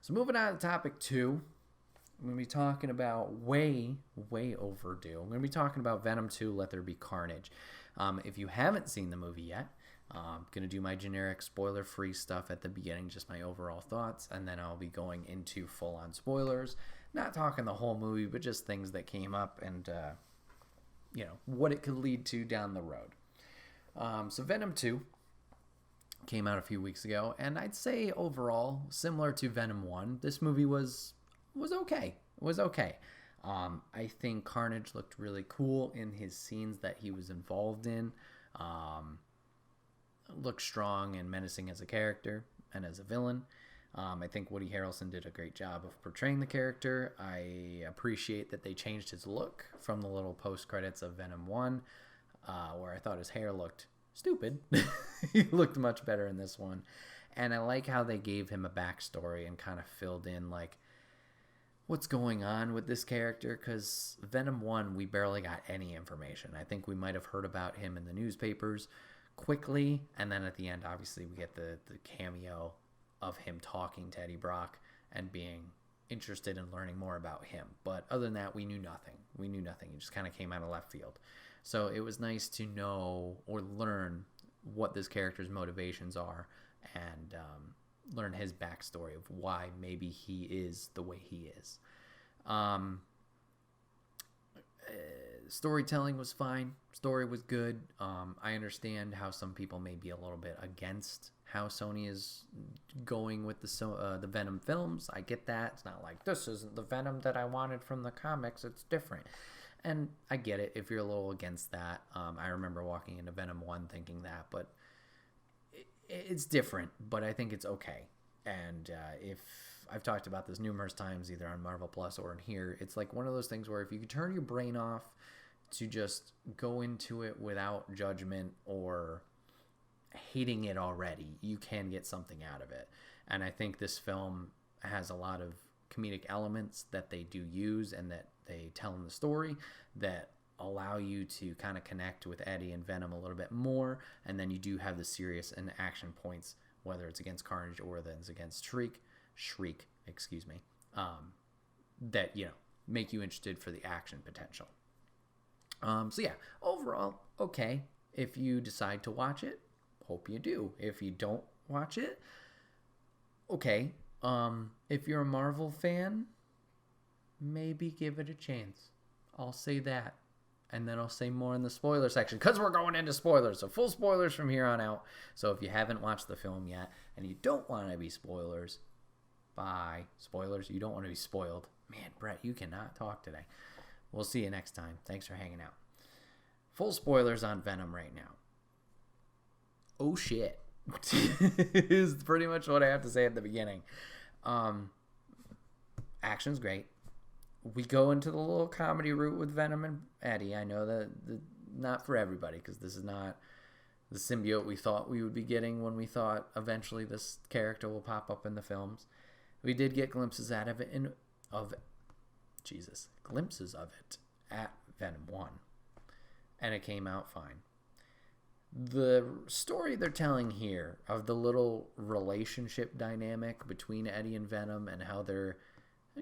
So moving on to topic 2, I'm going to be talking about way overdue. I'm going to be talking about Venom 2, Let There Be Carnage. If you haven't seen the movie yet, I'm going to do my generic spoiler-free stuff at the beginning, just my overall thoughts, and then I'll be going into full-on spoilers. Not talking the whole movie, but just things that came up and, what it could lead to down the road. So Venom 2 came out a few weeks ago, and I'd say overall, similar to Venom 1, this movie was okay. It was okay. I think Carnage looked really cool in his scenes that he was involved in. Looked strong and menacing as a character and as a villain. I think Woody Harrelson did a great job of portraying the character. I appreciate that they changed his look from the little post-credits of Venom 1, where I thought his hair looked stupid. He looked much better in this one. And I like how they gave him a backstory and kind of filled in, like, what's going on with this character, because Venom 1, we barely got any information. I think we might have heard about him in the newspapers quickly, and then at the end, obviously, we get the cameo of him talking to Eddie Brock and being interested in learning more about him. But other than that, we knew nothing. He just kind of came out of left field. So it was nice to know or learn what this character's motivations are and learn his backstory of why maybe he is the way he is. Storytelling was fine. Story was good. I understand how some people may be a little bit against how Sony is going with the Venom films. I get that. It's not like, this isn't the Venom that I wanted from the comics. It's different. And I get it if you're a little against that. I remember walking into Venom 1 thinking that, but it's different, but I think it's okay. And if I've talked about this numerous times, either on Marvel Plus or in here, it's like one of those things where if you could turn your brain off to just go into it without judgment or hating it already, you can get something out of it. And I think this film has a lot of comedic elements that they do use and that they tell in the story that allow you to kind of connect with Eddie and Venom a little bit more. And then you do have the serious and action points, whether it's against Carnage or then it's against Shriek, that, make you interested for the action potential. So yeah, overall, okay. If you decide to watch it, hope you do. If you don't watch it, okay. If you're a Marvel fan, maybe give it a chance. I'll say that. And then I'll say more in the spoiler section because we're going into spoilers. So full spoilers from here on out. So if you haven't watched the film yet and you don't want to be spoilers, bye. Spoilers, you don't want to be spoiled. Man, Bret, you cannot talk today. We'll see you next time. Thanks for hanging out. Full spoilers on Venom right now. Oh shit. Is pretty much what I have to say at the beginning. Action's great. We go into the little comedy route with Venom and Eddie. I know that not for everybody, because this is not the symbiote we thought we would be getting when we thought eventually this character will pop up in the films. We did get glimpses out of it glimpses of it at Venom 1, and it came out fine. The story they're telling here of the little relationship dynamic between Eddie and Venom and how they're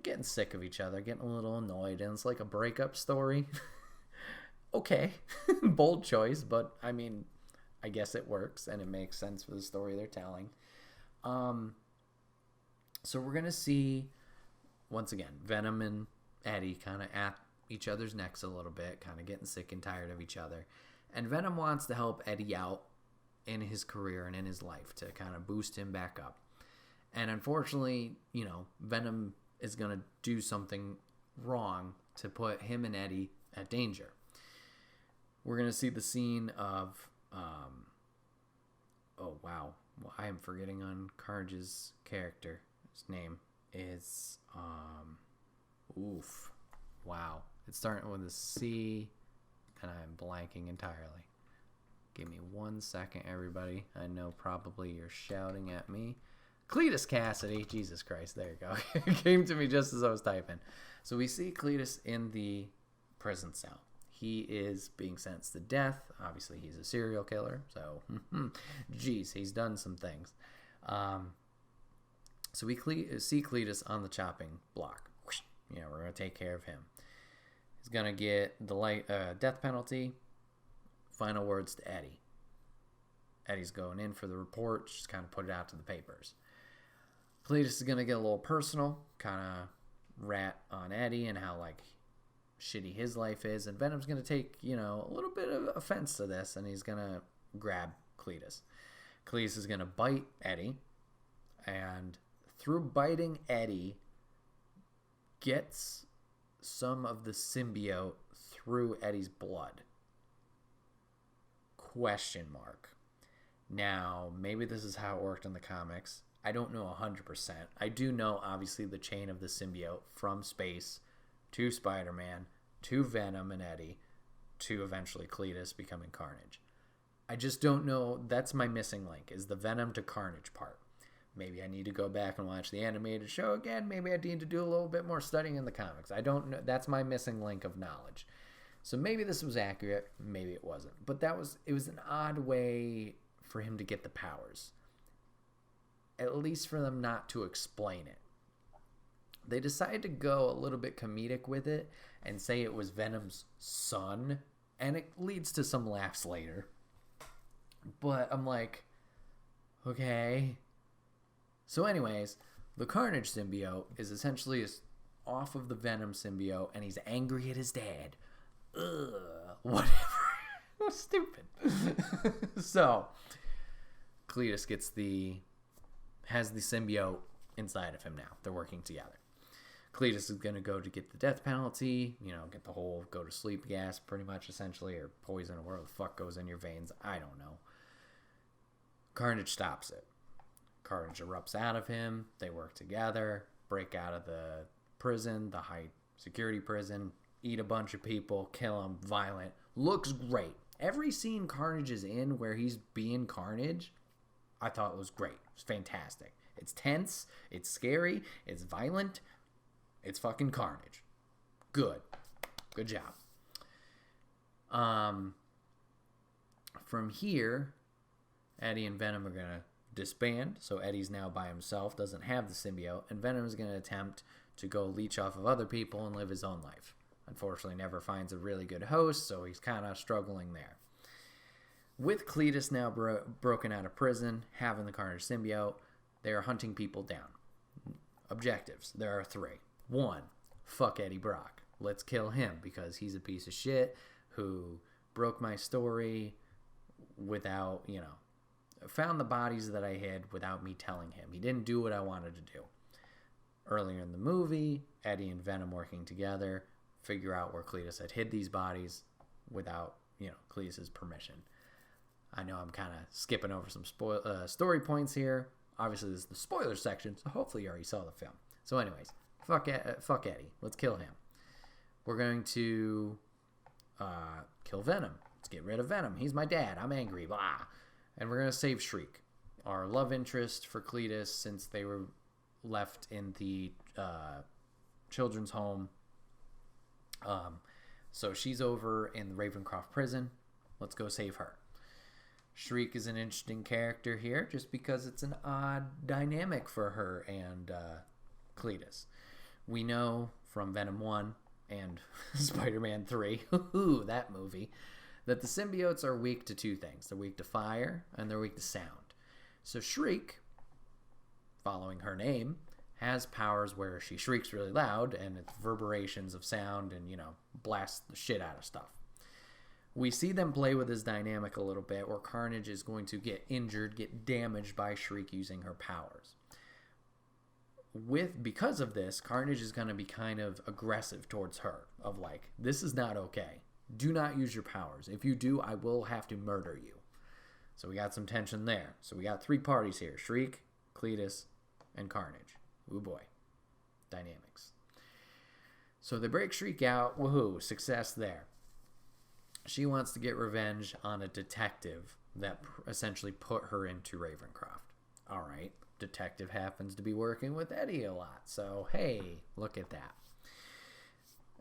getting sick of each other, getting a little annoyed, and it's like a breakup story. Okay. Bold choice, but I mean, I guess it works and it makes sense for the story they're telling. So we're going to see, once again, Venom and Eddie kind of at each other's necks a little bit, kind of getting sick and tired of each other. And Venom wants to help Eddie out in his career and in his life to kind of boost him back up. And unfortunately, Venom is going to do something wrong to put him and Eddie at danger. We're going to see the scene of, oh wow, well, I am forgetting on Carnage's character. His name is, wow. It's starting with a C, and I'm blanking entirely. Give me 1 second, everybody. I know probably you're shouting at me. Cletus Cassidy. Jesus Christ, there you go. It came to me just as I was typing. So we see Cletus in the prison cell. He is being sentenced to death. Obviously, he's a serial killer. So, geez, he's done some things. So we see Cletus on the chopping block. You know, we're going to take care of him. He's going to get the death penalty. Final words to Eddie. Eddie's going in for the report. Just kind of put it out to the papers. Cletus is going to get a little personal. Kind of rat on Eddie and how, like, shitty his life is. And Venom's going to take, you know, a little bit of offense to this. And he's going to grab Cletus. Cletus is going to bite Eddie. And through biting Eddie, gets some of the symbiote through Eddie's blood. Question mark. Now, maybe this is how it worked in the comics. I don't know 100%. I do know, obviously, the chain of the symbiote from space to Spider-Man to Venom and Eddie to eventually Cletus becoming Carnage. I just don't know. That's my missing link, is the Venom to Carnage part. Maybe I need to go back and watch the animated show again. Maybe I need to do a little bit more studying in the comics. I don't know. That's my missing link of knowledge. So maybe this was accurate. Maybe it wasn't. But it was an odd way for him to get the powers. At least for them not to explain it. They decided to go a little bit comedic with it and say it was Venom's son. And it leads to some laughs later. But I'm like, okay. So anyways, the Carnage symbiote is essentially off of the Venom symbiote, and he's angry at his dad. Ugh, whatever. Stupid. So, Cletus has the symbiote inside of him now. They're working together. Cletus is going to go to get the death penalty, you know, get the whole go to sleep gas pretty much, essentially, or poison, or whatever the fuck goes in your veins. I don't know. Carnage stops it. Carnage erupts out of him. They work together, break out of the prison, the high security prison, eat a bunch of people, kill them, violent. Looks great. Every scene Carnage is in where he's being Carnage, I thought was great. It's fantastic. It's tense. It's scary. It's violent. It's fucking Carnage. Good. Good job. From here, Eddie and Venom are going to disband, so Eddie's now by himself, doesn't have the symbiote, and Venom is going to attempt to go leech off of other people and live his own life. Unfortunately, never finds a really good host, so he's kind of struggling there. With Cletus now broken out of prison, having the Carnage symbiote, they are hunting people down. Objectives, there are 3. 1, fuck Eddie Brock. Let's kill him because he's a piece of shit who broke my story without, you know, found the bodies that I hid without me telling him. He didn't do what I wanted to do. Earlier in the movie, Eddie and Venom working together, figure out where Cletus had hid these bodies without, you know, Cletus's permission. I know I'm kind of skipping over some story points here. Obviously, this is the spoiler section, so hopefully you already saw the film. So anyways, fuck Eddie. Let's kill him. We're going to kill Venom. Let's get rid of Venom. He's my dad. I'm angry. Blah. And we're going to save Shriek, our love interest for Cletus, since they were left in the children's home. So she's over in the Ravencroft prison. Let's go save her. Shriek is an interesting character here just because it's an odd dynamic for her and Cletus. We know from Venom 1 and Spider-Man 3, that movie, that the symbiotes are weak to 2 things. They're weak to fire and they're weak to sound. So Shriek, following her name, has powers where she shrieks really loud and it's reverberations of sound and, you know, blasts the shit out of stuff. We see them play with this dynamic a little bit where Carnage is going to get injured, get damaged by Shriek using her powers. Because of this, Carnage is going to be kind of aggressive towards her, of like, this is not okay. Do not use your powers. If you do, I will have to murder you. So we got some tension there. So we got 3 parties here. Shriek, Cletus, and Carnage. Ooh boy. Dynamics. So they break Shriek out. Woohoo. Success there. She wants to get revenge on a detective that essentially put her into Ravencroft. All right. Detective happens to be working with Eddie a lot. So, hey, look at that.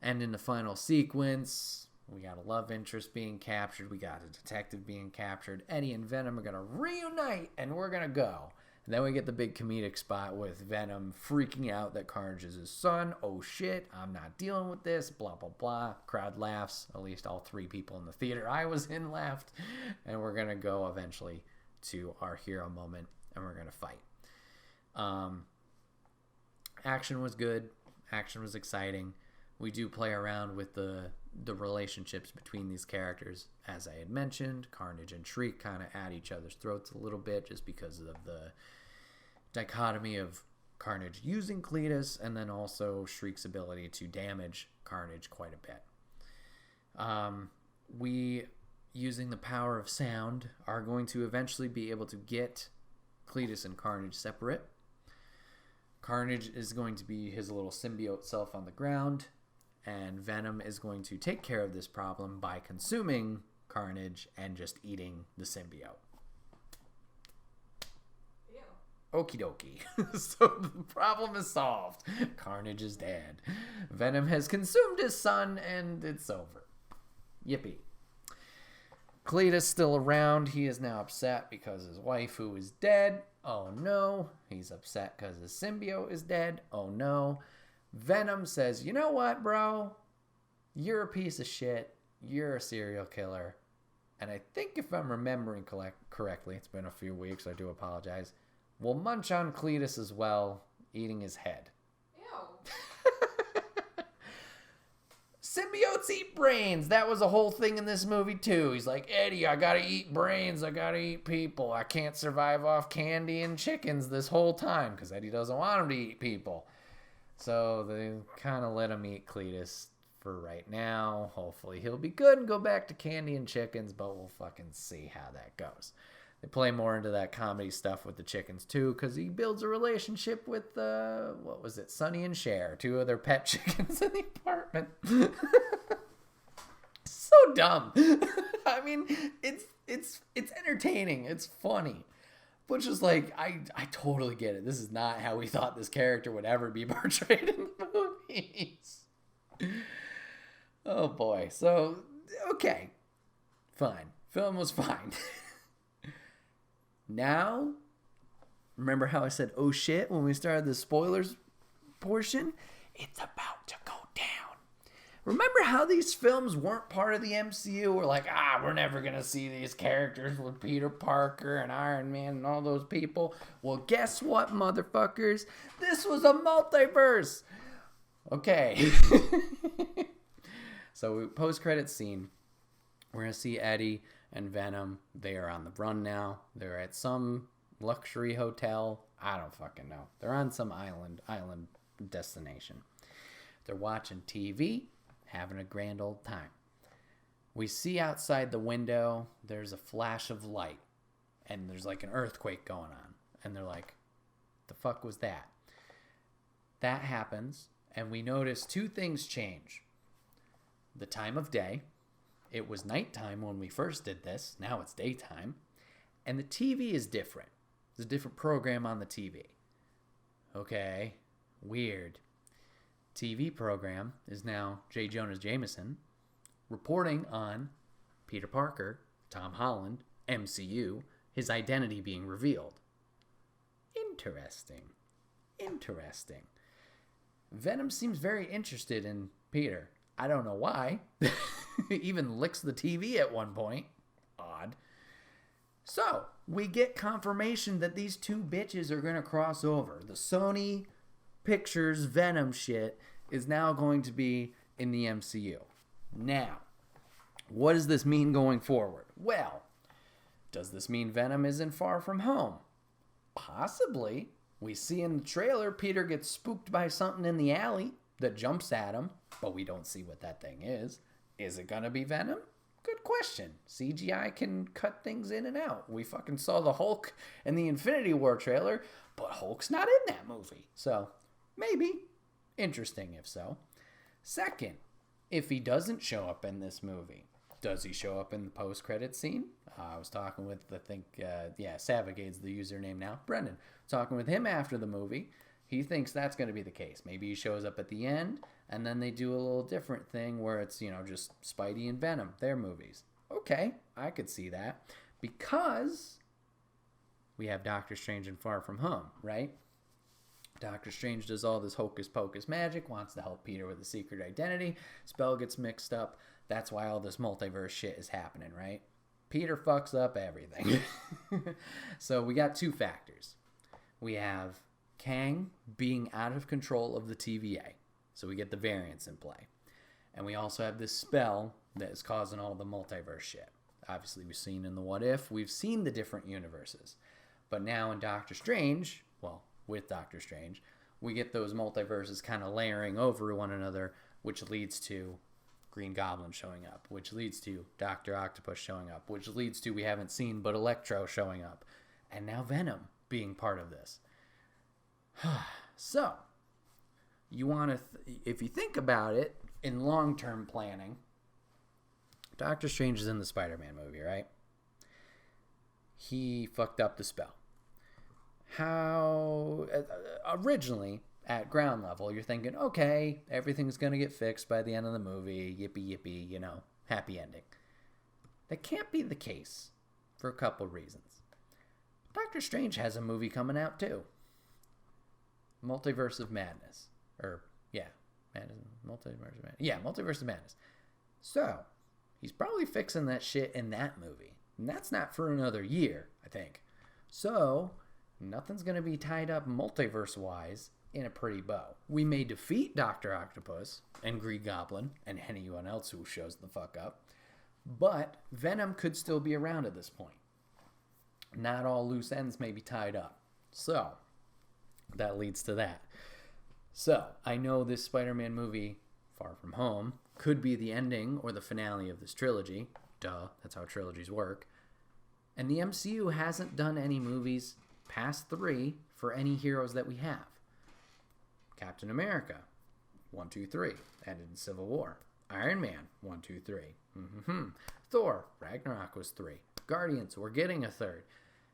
And in the final sequence, we got a love interest being captured. We got a detective being captured. Eddie and Venom are going to reunite, and we're going to go. And then we get the big comedic spot with Venom freaking out that Carnage is his son. Oh shit, I'm not dealing with this. Blah, blah, blah. Crowd laughs. At least all 3 people in the theater I was in laughed. And we're going to go eventually to our hero moment. And we're going to fight. Action was good. Action was exciting. We do play around with the relationships between these characters. As I had mentioned, Carnage and Shriek kind of at each other's throats a little bit just because of the dichotomy of Carnage using Cletus and then also Shriek's ability to damage Carnage quite a bit. We, using the power of sound, are going to eventually be able to get Cletus and Carnage separate. Carnage is going to be his little symbiote self on the ground, and Venom is going to take care of this problem by consuming Carnage and just eating the symbiote. Ew. Okie dokie. So the problem is solved. Carnage is dead. Venom has consumed his son, and it's over. Yippee. Cletus still around. He is now upset because his wife, who is dead. Oh no. He's upset because his symbiote is dead. Oh no. Venom says, you know what, bro? You're a piece of shit. You're a serial killer. And I think if I'm remembering correctly, it's been a few weeks, I do apologize, we'll munch on Cletus as well, eating his head. Ew. Symbiotes eat brains. That was a whole thing in this movie, too. He's like, Eddie, I gotta eat brains. I gotta eat people. I can't survive off candy and chickens this whole time because Eddie doesn't want him to eat people. So they kind of let him eat Cletus for right now. Hopefully he'll be good and go back to candy and chickens, but we'll fucking see how that goes. They play more into that comedy stuff with the chickens too, because he builds a relationship with, what was it, Sonny and Cher, 2 of their pet chickens in the apartment. So dumb. I mean, it's entertaining. It's funny. Which is like, I totally get it. This is not how we thought this character would ever be portrayed in the movies. Oh boy. So, okay. Fine. Film was fine. Now, remember how I said, oh shit, when we started the spoilers portion? It's about to go down. Remember how these films weren't part of the MCU? We're like, we're never going to see these characters with Peter Parker and Iron Man and all those people. Well, guess what, motherfuckers? This was a multiverse. Okay. So, post-credits scene, we're going to see Eddie and Venom. They are on the run now. They're at some luxury hotel. I don't fucking know. They're on some island destination. They're watching TV, having a grand old time. We see outside the window, there's a flash of light, and there's like an earthquake going on. And they're like, the fuck was that? That happens, and we notice 2 things change. The time of day. It was nighttime when we first did this. Now it's daytime. And the TV is different. There's a different program on the TV. Okay, weird. TV program is now J. Jonah Jameson reporting on Peter Parker, Tom Holland, MCU, his identity being revealed. Interesting. Venom seems very interested in Peter. I don't know why. He even licks the TV at one point. Odd. So, we get confirmation that these 2 bitches are going to cross over. The Sony Pictures Venom shit is now going to be in the MCU. Now, what does this mean going forward? Well, does this mean Venom isn't far from home? Possibly. We see in the trailer Peter gets spooked by something in the alley that jumps at him, but we don't see what that thing is. Is it going to be Venom? Good question. CGI can cut things in and out. We fucking saw the Hulk in the Infinity War trailer, but Hulk's not in that movie. So, maybe. Interesting if so. Second, if he doesn't show up in this movie, does he show up in the post-credit scene? I was talking with, Savage's the username now, Brendan. Talking with him after the movie. He thinks that's going to be the case. Maybe he shows up at the end, and then they do a little different thing where it's, just Spidey and Venom, their movies. Okay, I could see that. Because we have Doctor Strange in Far From Home, right? Doctor Strange does all this hocus pocus magic, wants to help Peter with a secret identity. Spell gets mixed up. That's why all this multiverse shit is happening, right? Peter fucks up everything. So we got two factors. We have Kang being out of control of the TVA. So we get the variants in play. And we also have this spell that is causing all the multiverse shit. Obviously, we've seen in the What If, we've seen the different universes. But now in Doctor Strange, well, with Doctor Strange, we get those multiverses kind of layering over one another, which leads to Green Goblin showing up, which leads to Dr. Octopus showing up, which leads to, we haven't seen, but Electro showing up. And now Venom being part of this. So, you want to, if you think about it, in long-term planning, Doctor Strange is in the Spider-Man movie, right? He fucked up the spell. How, originally, at ground level, you're thinking, okay, everything's going to get fixed by the end of the movie, yippee yippee, you know, happy ending. That can't be the case for a couple reasons. Doctor Strange has a movie coming out too. Multiverse of Madness. Multiverse of Madness. So, he's probably fixing that shit in that movie. And that's not for another year, I think. So, nothing's going to be tied up multiverse-wise in a pretty bow. We may defeat Dr. Octopus and Green Goblin and anyone else who shows the fuck up, but Venom could still be around at this point. Not all loose ends may be tied up. So, that leads to that. So, I know this Spider-Man movie, Far From Home, could be the ending or the finale of this trilogy. Duh, that's how trilogies work. And the MCU hasn't done any movies past 3 for any heroes that we have. Captain America, 1, 2, 3, ended in Civil War. Iron Man, 1, 2, 3. Thor, Ragnarok was 3. Guardians, we're getting a 3rd.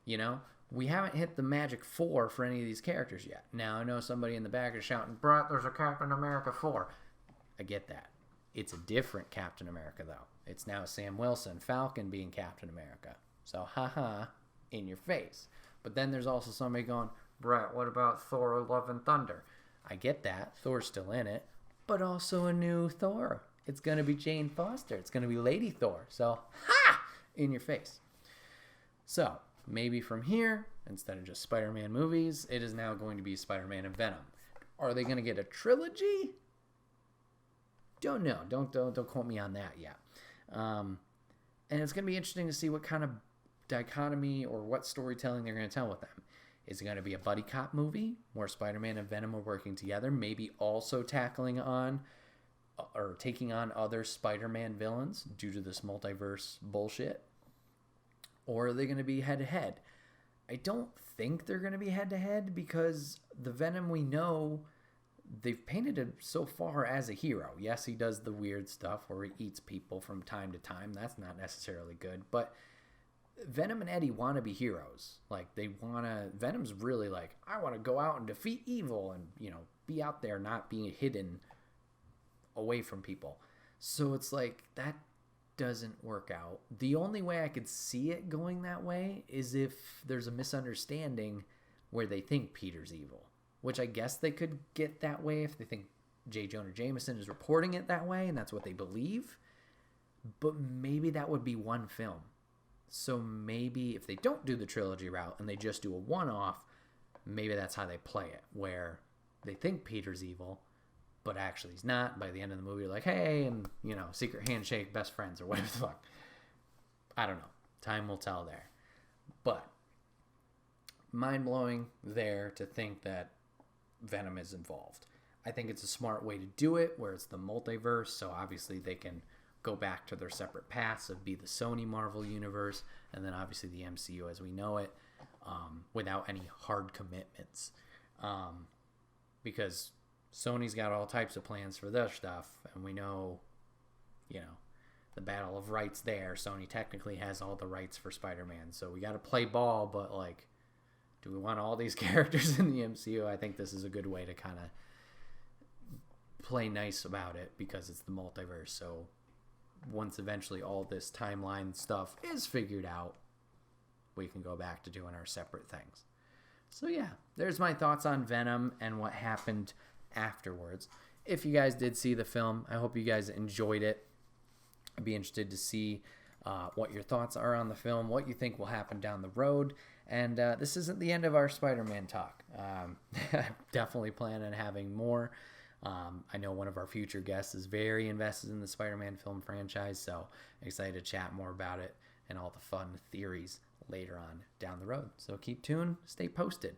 You know, we haven't hit the magic 4 for any of these characters yet. Now, I know somebody in the back is shouting, Bret, there's a Captain America 4. I get that. It's a different Captain America, though. It's now Sam Wilson, Falcon being Captain America. So, haha, in your face. But then there's also somebody going, Bret, what about Thor Love and Thunder? I get that. Thor's still in it. But also a new Thor. It's going to be Jane Foster. It's going to be Lady Thor. So, ha! In your face. So, maybe from here, instead of just Spider-Man movies, it is now going to be Spider-Man and Venom. Are they going to get a trilogy? Don't know. Don't quote me on that yet. And it's going to be interesting to see what kind of dichotomy or what storytelling they're going to tell with them. Is it going to be a buddy cop movie where Spider-Man and Venom are working together, maybe also tackling on or taking on other Spider-Man villains due to this multiverse bullshit? Or are they going to be head-to-head? I don't think they're going to be head-to-head because the Venom we know, they've painted him so far as a hero. Yes, he does the weird stuff where he eats people from time to time. That's not necessarily good, but Venom and Eddie want to be heroes. Like, they want to... Venom's really like, I want to go out and defeat evil and, you know, be out there not being hidden away from people. So it's like, that doesn't work out. The only way I could see it going that way is if there's a misunderstanding where they think Peter's evil. Which I guess they could get that way if they think J. Jonah Jameson is reporting it that way and that's what they believe. But maybe that would be one film. So maybe if they don't do the trilogy route and they just do a one-off, maybe that's how they play it, where they think Peter's evil, but actually he's not. By the end of the movie, you're like, hey, and, you know, secret handshake, best friends, or whatever the fuck. I don't know. Time will tell there. But mind-blowing there to think that Venom is involved. I think it's a smart way to do it, where it's the multiverse, so obviously they can go back to their separate paths of be the Sony Marvel universe and then obviously the MCU as we know it, without any hard commitments, because Sony's got all types of plans for their stuff, and we know, you know, the battle of rights there. Sony technically has all the rights for Spider-Man, so we got to play ball, but like, do we want all these characters in the MCU? I think this is a good way to kind of play nice about it because it's the multiverse. So once eventually all this timeline stuff is figured out, we can go back to doing our separate things. So yeah, there's my thoughts on Venom and what happened afterwards. If you guys did see the film, I hope you guys enjoyed it. I'd be interested to see what your thoughts are on the film, what you think will happen down the road. And this isn't the end of our Spider-Man talk. Definitely plan on having more. I know one of our future guests is very invested in the Spider-Man film franchise, so excited to chat more about it and all the fun theories later on down the road. So keep tuned, stay posted.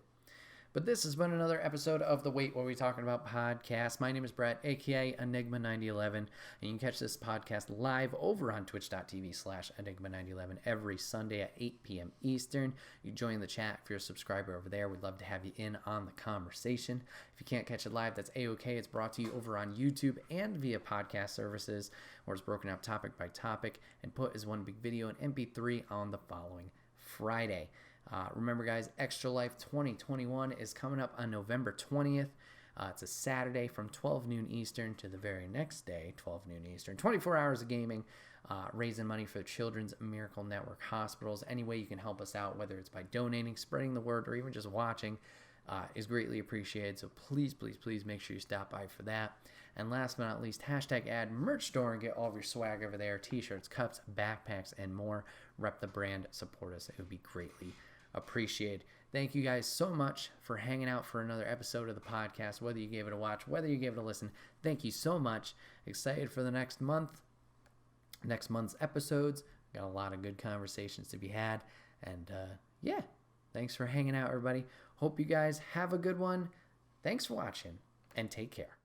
But this has been another episode of the Wait What Are We Talking About podcast. My name is Bret, aka Enigma9011, and you can catch this podcast live over on twitch.tv/Enigma9011 every Sunday at 8 p.m. Eastern. You join the chat if you're a subscriber over there. We'd love to have you in on the conversation. If you can't catch it live, that's A-OK. It's brought to you over on YouTube and via podcast services, where it's broken out topic by topic and put as one big video in MP3 on the following Friday. Remember, guys, Extra Life 2021 is coming up on November 20th. It's a Saturday from 12 noon Eastern to the very next day, 12 noon Eastern. 24 hours of gaming, raising money for Children's Miracle Network hospitals. Any way you can help us out, whether it's by donating, spreading the word, or even just watching, is greatly appreciated. So please, please, please make sure you stop by for that. And last but not least, #ad merch store and get all of your swag over there. T-shirts, cups, backpacks, and more. Rep the brand, support us. It would be greatly appreciated. Thank you guys so much for hanging out for another episode of the podcast. Whether you gave it a watch, whether you gave it a listen, thank you so much. Excited for the next month's episodes. Got a lot of good conversations to be had. And yeah, thanks for hanging out, everybody. Hope you guys have a good one. Thanks for watching, and take care.